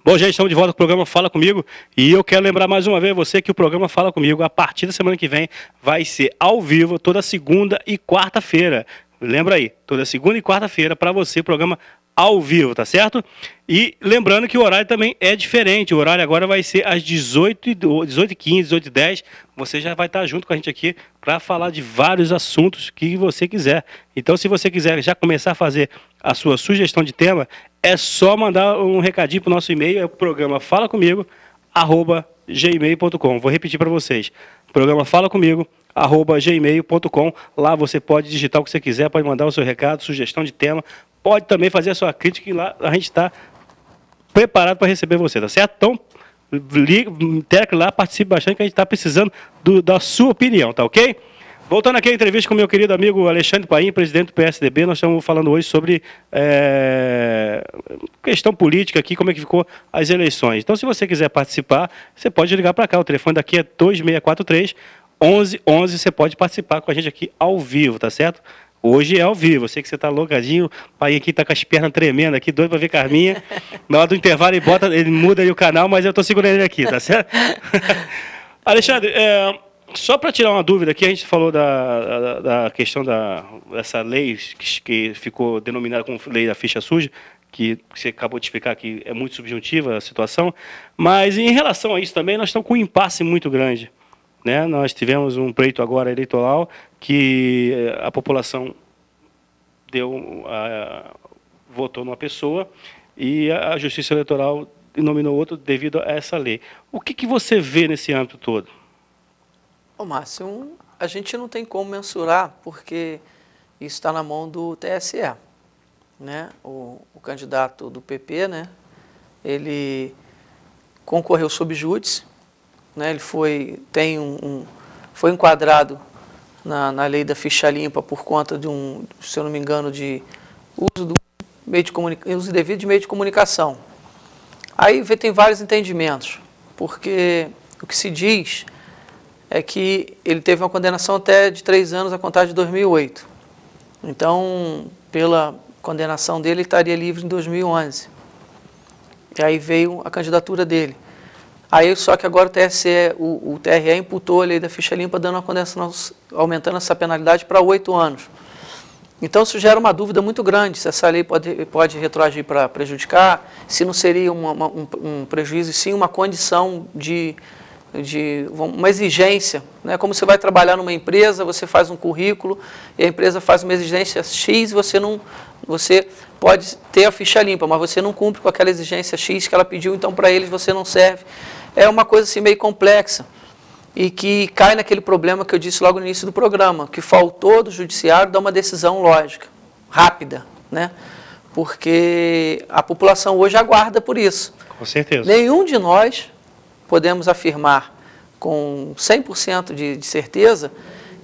Bom, gente, estamos de volta com o programa Fala Comigo e eu quero lembrar mais uma vez você que o programa Fala Comigo, a partir da semana que vem, vai ser ao vivo toda segunda e quarta-feira. Lembra aí, toda segunda e quarta-feira para você, o programa ao vivo, tá certo? E lembrando que o horário também é diferente, o horário agora vai ser às 18h15, 18h10, você já vai estar junto com a gente aqui para falar de vários assuntos que você quiser. Então, se você quiser já começar a fazer a sua sugestão de tema, é só mandar um recadinho para o nosso e-mail, é o programa falacomigo@gmail.com. Vou repetir para vocês, programa falacomigo@gmail.com. Lá você pode digitar o que você quiser, pode mandar o seu recado, sugestão de tema, pode também fazer a sua crítica e lá a gente está preparado para receber você, tá certo? Então, liga, tecle lá, participe bastante que a gente está precisando da sua opinião, tá ok? Voltando aqui à entrevista com o meu querido amigo Alexandre Paim, presidente do PSDB, nós estamos falando hoje sobre questão política aqui, como é que ficou as eleições. Então, se você quiser participar, você pode ligar para cá, o telefone daqui é 2643-1111, você pode participar com a gente aqui ao vivo, tá certo? Hoje é ao vivo, eu sei que você está loucadinho, o pai aqui está com as pernas tremendo aqui, doido para ver Carminha. Na hora do intervalo ele muda aí o canal, mas eu estou segurando ele aqui, tá certo? Alexandre, só para tirar uma dúvida aqui, a gente falou da questão dessa lei que ficou denominada como lei da ficha suja, que você acabou de explicar que é muito subjuntiva a situação, mas em relação a isso também, nós estamos com um impasse muito grande. Né? Nós tivemos um pleito agora eleitoral que a população votou numa pessoa e a Justiça Eleitoral nominou outro devido a essa lei. O que você vê nesse âmbito todo? Ô, Márcio, a gente não tem como mensurar, porque isso está na mão do TSE. Né? O candidato do PP, né? Ele concorreu sob júdice, né? Ele foi enquadrado na lei da ficha limpa por conta de se eu não me engano, de uso indevido de meio de comunicação. Aí tem vários entendimentos, porque o que se diz é que ele teve uma condenação até de 3 anos a contar de 2008. Então, pela condenação dele, ele estaria livre em 2011. E aí veio a candidatura dele. Aí, só que agora o TSE, o TRE imputou a lei da ficha limpa, dando uma condenação, aumentando essa penalidade para 8 anos. Então, isso gera uma dúvida muito grande, se essa lei pode retroagir para prejudicar, se não seria um prejuízo, e sim uma condição de uma exigência. Né? Como você vai trabalhar numa empresa, você faz um currículo, e a empresa faz uma exigência X, você pode ter a ficha limpa, mas você não cumpre com aquela exigência X que ela pediu, então para eles você não serve. É uma coisa assim meio complexa e que cai naquele problema que eu disse logo no início do programa, que faltou do judiciário dar uma decisão lógica, rápida, né? Porque a população hoje aguarda por isso. Com certeza. Nenhum de nós podemos afirmar com 100% de certeza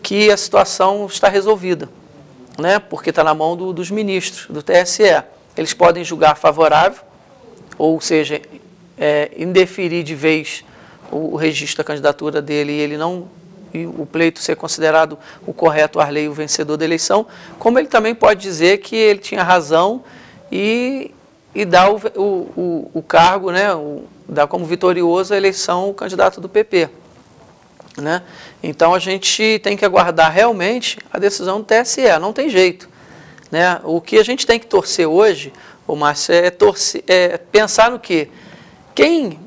que a situação está resolvida, né? Porque está na mão dos ministros do TSE. Eles podem julgar favorável, ou seja, indeferir de vez o registro da candidatura dele e o pleito ser considerado o correto, o Arley, o vencedor da eleição, como ele também pode dizer que ele tinha razão e dar o cargo, né, dar como vitorioso a eleição o candidato do PP. Né? Então a gente tem que aguardar realmente a decisão do TSE, não tem jeito. Né? O que a gente tem que torcer hoje, Márcio, é pensar no quê? Quem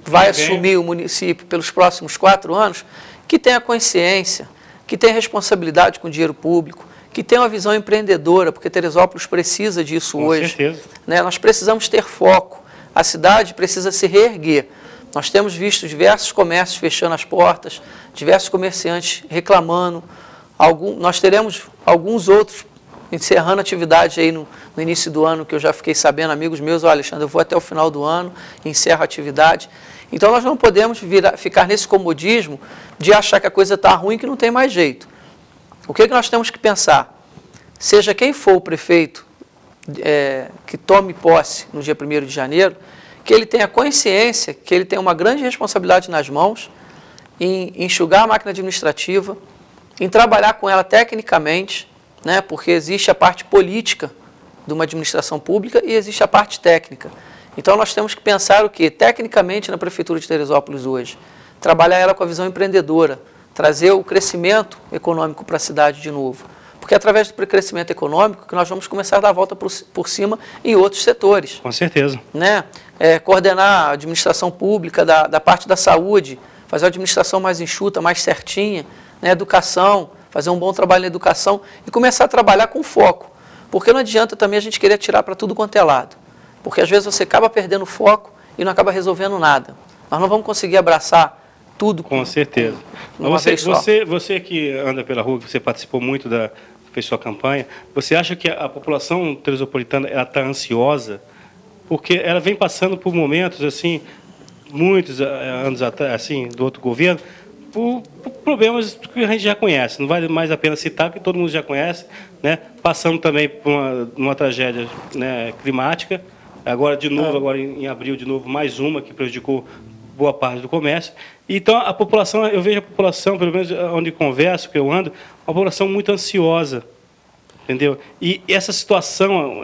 vai assumir o município pelos próximos 4 anos, que tenha consciência, que tenha responsabilidade com o dinheiro público, que tenha uma visão empreendedora, porque Teresópolis precisa disso hoje. Com certeza. Né? Nós precisamos ter foco, a cidade precisa se reerguer. Nós temos visto diversos comércios fechando as portas, diversos comerciantes reclamando, nós teremos alguns outros encerrando atividade aí no início do ano, que eu já fiquei sabendo, amigos meus, olha, Alexandre, eu vou até o final do ano, encerro a atividade. Então nós não podemos ficar nesse comodismo de achar que a coisa está ruim e que não tem mais jeito. O que nós temos que pensar? Seja quem for o prefeito que tome posse no dia 1º de janeiro, que ele tenha consciência que ele tem uma grande responsabilidade nas mãos em enxugar a máquina administrativa, em trabalhar com ela tecnicamente, né, porque existe a parte política de uma administração pública e existe a parte técnica. Então nós temos que pensar o quê? Tecnicamente na Prefeitura de Teresópolis hoje, trabalhar ela com a visão empreendedora, trazer o crescimento econômico para a cidade de novo. Porque é através do crescimento econômico que nós vamos começar a dar a volta por cima em outros setores. Com certeza. Né? Coordenar a administração pública da parte da saúde, fazer uma administração mais enxuta, mais certinha, né? Educação, fazer um bom trabalho na educação e começar a trabalhar com foco. Porque não adianta também a gente querer tirar para tudo quanto é lado. Porque às vezes você acaba perdendo foco e não acaba resolvendo nada. Nós não vamos conseguir abraçar tudo. Com certeza. Você que anda pela rua, você participou muito fez sua campanha, você acha que a população teresopolitana está ansiosa? Porque ela vem passando por momentos, assim, muitos anos atrás, assim, do outro governo, por problemas que a gente já conhece. Não vale mais a pena citar, porque todo mundo já conhece, né? Passamos também por uma tragédia, né, climática. Agora, de novo, agora em abril, de novo, mais uma que prejudicou boa parte do comércio. Então, a população, eu vejo a população, pelo menos onde converso, que eu ando, uma população muito ansiosa, entendeu? E essa situação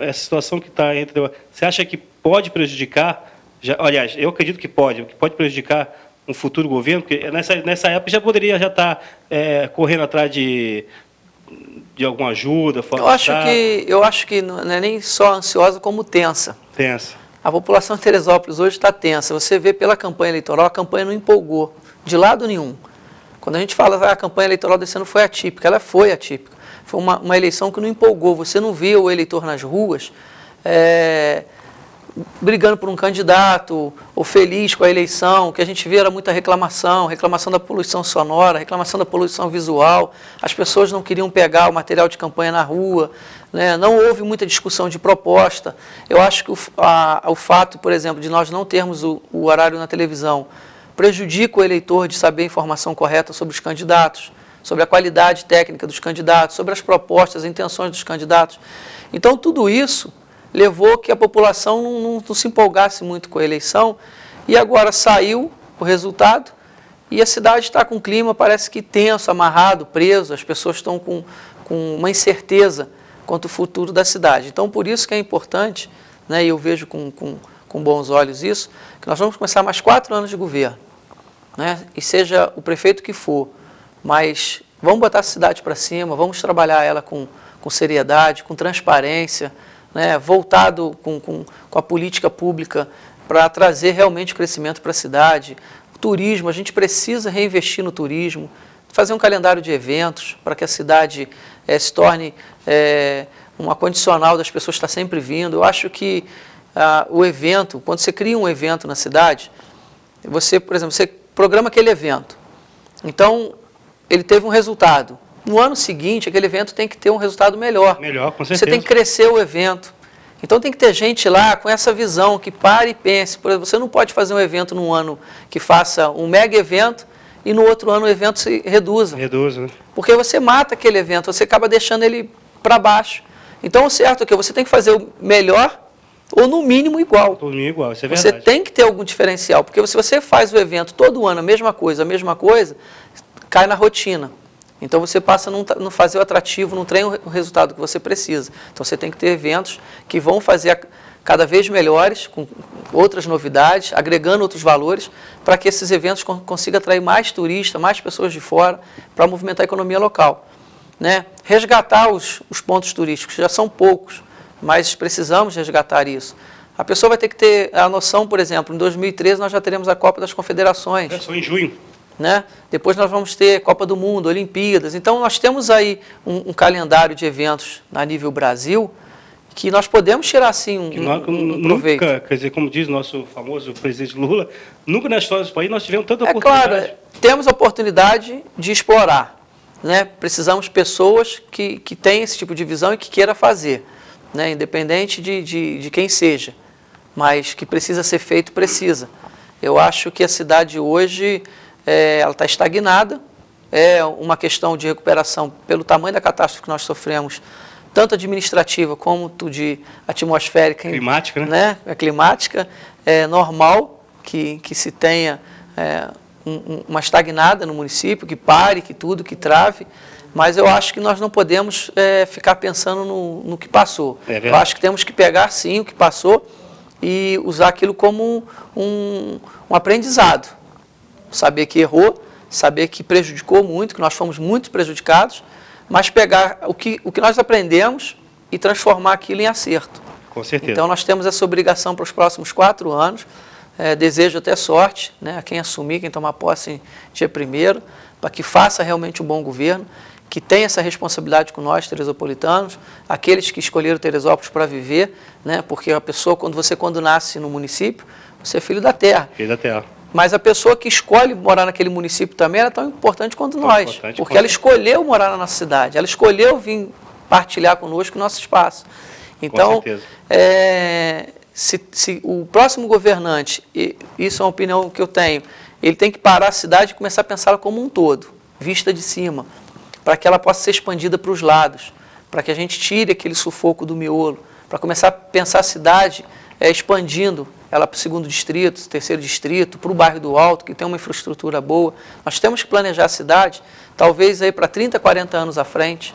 que está entre... Você acha que pode prejudicar, aliás, eu acredito que pode prejudicar um futuro governo, porque nessa época já poderia estar correndo atrás de alguma ajuda? Eu acho que não é nem só ansiosa, como tensa. Tensa. A população de Teresópolis hoje está tensa. Você vê pela campanha eleitoral, a campanha não empolgou, de lado nenhum. Quando a gente fala que a campanha eleitoral desse ano foi atípica, ela foi atípica. Foi uma eleição que não empolgou. Você não via o eleitor nas ruas brigando por um candidato, ou feliz com a eleição. O que a gente via era muita reclamação da poluição sonora, reclamação da poluição visual. As pessoas não queriam pegar o material de campanha na rua, né? Não houve muita discussão de proposta. Eu acho que o fato, por exemplo, de nós não termos o horário na televisão prejudica o eleitor de saber a informação correta sobre os candidatos, sobre a qualidade técnica dos candidatos, sobre as propostas, as intenções dos candidatos. Então, tudo isso levou que a população não se empolgasse muito com a eleição, e agora saiu o resultado, e a cidade está com um clima, parece que tenso, amarrado, preso, as pessoas estão com uma incerteza quanto ao futuro da cidade. Então, por isso que é importante, né, e eu vejo com bons olhos isso, que nós vamos começar mais 4 anos de governo, né, e seja o prefeito que for, mas vamos botar a cidade para cima, vamos trabalhar ela com seriedade, com transparência, né, voltado com a política pública para trazer realmente o crescimento para a cidade. O turismo, a gente precisa reinvestir no turismo, fazer um calendário de eventos para que a cidade se torne uma condicional das pessoas estar sempre vindo. Eu acho que o evento, quando você cria um evento na cidade, você, por exemplo, você programa aquele evento. Então, ele teve um resultado. No ano seguinte, aquele evento tem que ter um resultado melhor. Melhor, com certeza. Você tem que crescer o evento. Então tem que ter gente lá com essa visão, que pare e pense. Por exemplo, você não pode fazer um evento num ano que faça um mega evento e no outro ano o evento se reduza. Reduz, né? Porque você mata aquele evento, você acaba deixando ele para baixo. Então o certo é que você tem que fazer o melhor ou no mínimo igual. No mínimo igual, isso é verdade. Você tem que ter algum diferencial, porque se você faz o evento todo ano a mesma coisa, cai na rotina. Então você passa a não fazer o atrativo, não tem o resultado que você precisa. Então você tem que ter eventos que vão fazer cada vez melhores, com outras novidades, agregando outros valores, para que esses eventos consigam atrair mais turistas, mais pessoas de fora, para movimentar a economia local. Né? Resgatar os pontos turísticos, já são poucos, mas precisamos resgatar isso. A pessoa vai ter que ter a noção, por exemplo, em 2013 nós já teremos a Copa das Confederações. É só em junho. Né? Depois nós vamos ter Copa do Mundo, Olimpíadas. Então nós temos aí um calendário de eventos a nível Brasil que nós podemos tirar assim um proveito. Nunca, quer dizer, como diz o nosso famoso presidente Lula, nunca na história do país nós tivemos tanta oportunidade. Claro, temos a oportunidade de explorar. Né? Precisamos de pessoas que tenham esse tipo de visão e que queiram fazer, né? Independente de quem seja, mas que precisa ser feito, precisa. Eu acho que a cidade hoje ela está estagnada, é uma questão de recuperação pelo tamanho da catástrofe que nós sofremos, tanto administrativa como de atmosférica. Climática, né? A climática é normal que se tenha uma estagnada no município, que pare, que tudo, que trave, mas eu acho que nós não podemos ficar pensando no que passou. Eu acho que temos que pegar, sim, o que passou e usar aquilo como um aprendizado. Saber que errou, saber que prejudicou muito, que nós fomos muito prejudicados, mas pegar o que nós aprendemos e transformar aquilo em acerto. Com certeza. Então, nós temos essa obrigação para os próximos 4 anos. Desejo até sorte, né, a quem assumir, quem tomar posse em dia 1º, para que faça realmente um bom governo, que tenha essa responsabilidade com nós, teresopolitanos, aqueles que escolheram Teresópolis para viver, né, porque a pessoa, quando nasce no município, você é filho da terra. Filho da terra. Mas a pessoa que escolhe morar naquele município também era tão importante quanto nós, porque ela escolheu morar na nossa cidade, ela escolheu vir partilhar conosco o nosso espaço. Então, se o próximo governante, e isso é uma opinião que eu tenho, ele tem que parar a cidade e começar a pensá-la como um todo, vista de cima, para que ela possa ser expandida para os lados, para que a gente tire aquele sufoco do miolo, para começar a pensar a cidade expandindo ela para o 2º distrito, 3º distrito, para o bairro do Alto, que tem uma infraestrutura boa. Nós temos que planejar a cidade, talvez aí para 30, 40 anos à frente.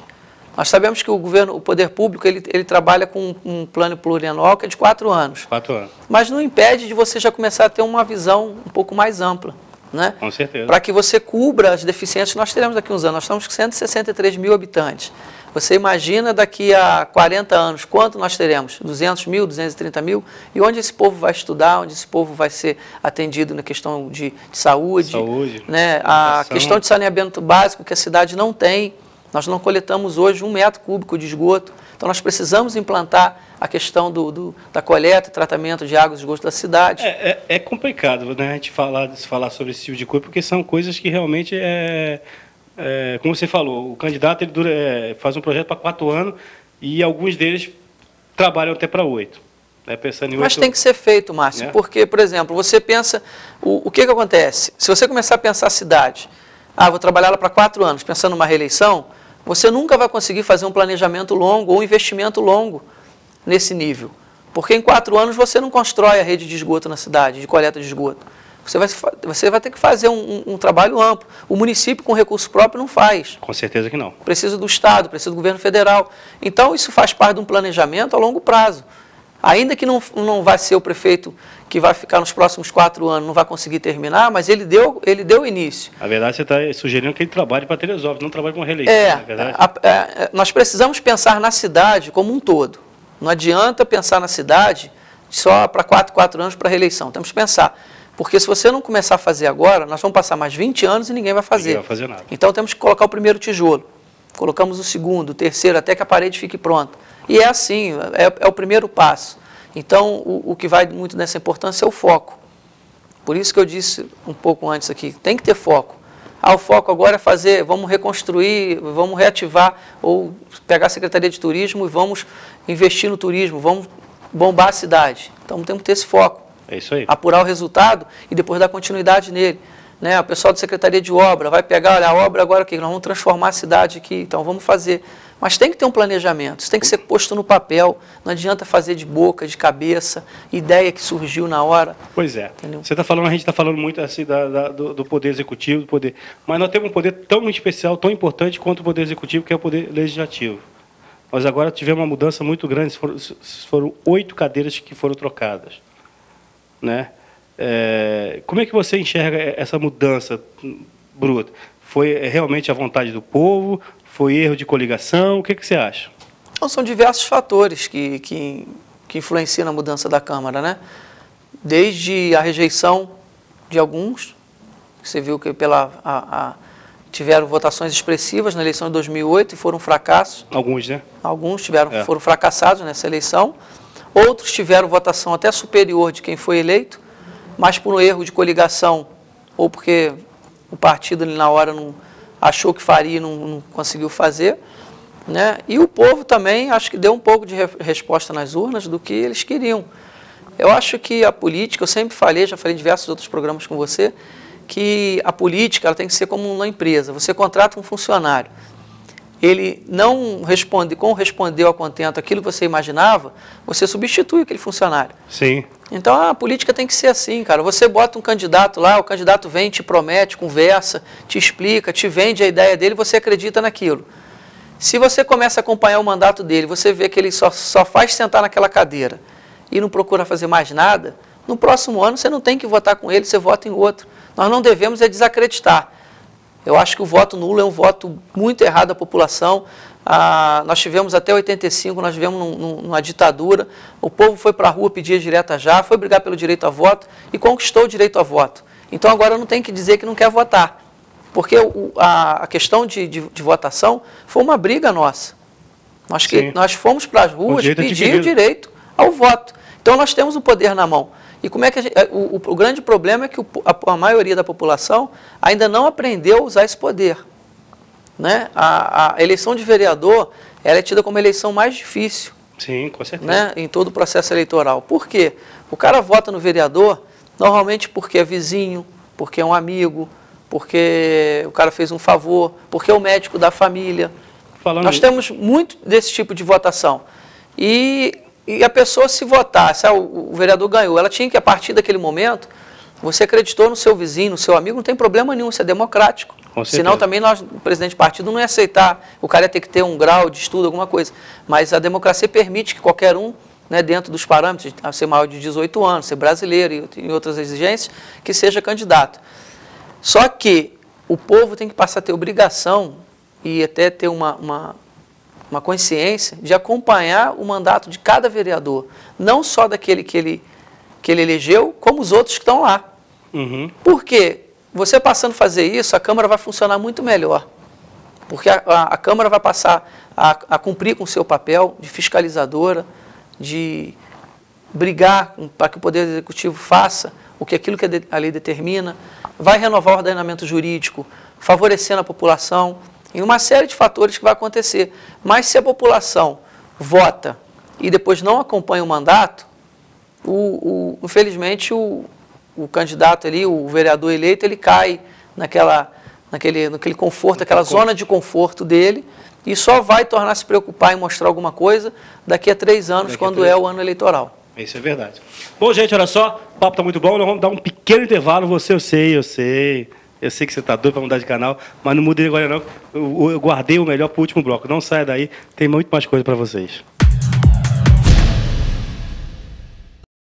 Nós sabemos que o poder público, ele trabalha com um plano plurianual que é de 4 anos. 4 anos. Mas não impede de você já começar a ter uma visão um pouco mais ampla, né? Com certeza. Para que você cubra as deficiências que nós teremos daqui a uns anos. Nós estamos com 163 mil habitantes. Você imagina daqui a 40 anos, quanto nós teremos? 200 mil, 230 mil? E onde esse povo vai estudar, onde esse povo vai ser atendido na questão de saúde, né? A questão de saneamento básico que a cidade não tem. Nós não coletamos hoje 1 metro cúbico de esgoto. Então, nós precisamos implantar a questão da coleta e tratamento de águas de esgoto da cidade. É complicado, né, a gente falar sobre esse tipo de coisa, porque são coisas que realmente como você falou, o candidato ele faz um projeto para 4 anos e alguns deles trabalham até para 8. Né, pensando em 8. Mas tem que ser feito, Márcio, porque, por exemplo, você pensa, o que acontece? Se você começar a pensar a cidade, vou trabalhar ela para 4 anos, pensando numa reeleição, você nunca vai conseguir fazer um planejamento longo ou um investimento longo nesse nível. Porque em 4 anos você não constrói a rede de esgoto na cidade, de coleta de esgoto. Você vai ter que fazer um trabalho amplo. O município com recurso próprio não faz. Com certeza que não. Precisa do Estado, precisa do governo federal. Então isso faz parte de um planejamento a longo prazo. Ainda que não vai ser o prefeito que vai ficar nos próximos 4 anos, não vai conseguir terminar, mas ele deu início. Na verdade, você está sugerindo que ele trabalhe para Teresópolis, não trabalhe com reeleição, na verdade. Nós precisamos pensar na cidade como um todo. Não adianta pensar na cidade só para 4 anos para reeleição. Temos que pensar. Porque se você não começar a fazer agora, nós vamos passar mais 20 anos e ninguém vai fazer. Ninguém vai fazer nada. Então temos que colocar o primeiro tijolo. Colocamos o segundo, o terceiro, até que a parede fique pronta. E é assim, é o primeiro passo. Então, o que vai muito nessa importância é o foco. Por isso que eu disse um pouco antes aqui, tem que ter foco. O foco agora é vamos reconstruir, vamos reativar, ou pegar a Secretaria de Turismo e vamos investir no turismo, vamos bombar a cidade. Então, temos que ter esse foco. É isso aí. Apurar o resultado e depois dar continuidade nele. Né? O pessoal da Secretaria de Obra vai pegar, a obra agora aqui, nós vamos transformar a cidade aqui, então vamos fazer. Mas tem que ter um planejamento, isso tem que ser posto no papel, não adianta fazer de boca, de cabeça, ideia que surgiu na hora. Pois é. Entendeu? Você está falando, a gente está falando muito assim do poder executivo, mas nós temos um poder tão especial, tão importante quanto o poder executivo, que é o poder legislativo. Nós agora tivemos uma mudança muito grande, foram 8 cadeiras que foram trocadas. Né? Como é que você enxerga essa mudança bruta? Foi realmente a vontade do povo? Foi erro de coligação? O que você acha? Então, são diversos fatores que influenciam na mudança da Câmara, né? Desde a rejeição de alguns, você viu que tiveram votações expressivas na eleição de 2008 e foram um fracasso. Alguns, né? Alguns foram fracassados nessa eleição. Outros tiveram votação até superior de quem foi eleito, mas por um erro de coligação, ou porque o partido ali na hora não achou que faria e não conseguiu fazer. Né? E o povo também, acho que deu um pouco de resposta nas urnas do que eles queriam. Eu acho que a política, eu sempre falei, já falei em diversos outros programas com você, que a política ela tem que ser como uma empresa. Você contrata um funcionário, ele não respondeu a contento aquilo que você imaginava, você substitui aquele funcionário. Sim. Então a política tem que ser assim, cara. Você bota um candidato lá, o candidato vem, te promete, conversa, te explica, te vende a ideia dele, você acredita naquilo. Se você começa a acompanhar o mandato dele, você vê que ele só faz sentar naquela cadeira e não procura fazer mais nada, no próximo ano você não tem que votar com ele, você vota em outro. Nós não devemos desacreditar. Eu acho que o voto nulo é um voto muito errado da população. Nós tivemos até 85, nós vivemos numa ditadura, o povo foi para a rua pedir direta já, foi brigar pelo direito a voto e conquistou o direito a voto. Então agora não tem que dizer que não quer votar, porque a questão de votação foi uma briga nossa. Nós fomos para as ruas pedir o direito ao voto. Então nós temos o poder na mão. E como é que o grande problema é que a maioria da população ainda não aprendeu a usar esse poder. Né? A eleição de vereador ela é tida como a eleição mais difícil. Sim, com certeza. Né? Em todo o processo eleitoral. Por quê? O cara vota no vereador normalmente porque é vizinho, porque é um amigo, porque o cara fez um favor, porque é o médico da família. Nós temos muito desse tipo de votação. E a pessoa, se votar, se o vereador ganhou, ela tinha que, a partir daquele momento, você acreditou no seu vizinho, no seu amigo, não tem problema nenhum, isso é democrático. Senão também o presidente de partido não ia aceitar, o cara ia ter que ter um grau de estudo, alguma coisa. Mas a democracia permite que qualquer um, né, dentro dos parâmetros, ser maior de 18 anos, ser brasileiro e outras exigências, que seja candidato. Só que o povo tem que passar a ter obrigação e até ter uma consciência de acompanhar o mandato de cada vereador, não só daquele que ele elegeu, como os outros que estão lá. Uhum. Por quê? Você passando a fazer isso, a Câmara vai funcionar muito melhor, porque a Câmara vai passar a cumprir com o seu papel de fiscalizadora, de brigar para que o Poder Executivo faça aquilo que a lei determina, vai renovar o ordenamento jurídico, favorecendo a população, em uma série de fatores que vai acontecer. Mas se a população vota e depois não acompanha o mandato, infelizmente o candidato ali, o vereador eleito, ele cai naquele conforto, aquela zona de conforto dele, e só vai tornar a se preocupar em mostrar alguma coisa daqui a 3 anos, quando é o ano eleitoral. Isso é verdade. Bom, gente, olha só, o papo está muito bom, nós vamos dar um pequeno intervalo, eu sei que você está doido para mudar de canal, mas não mudei agora não, eu guardei o melhor para o último bloco. Não saia daí, tem muito mais coisa para vocês.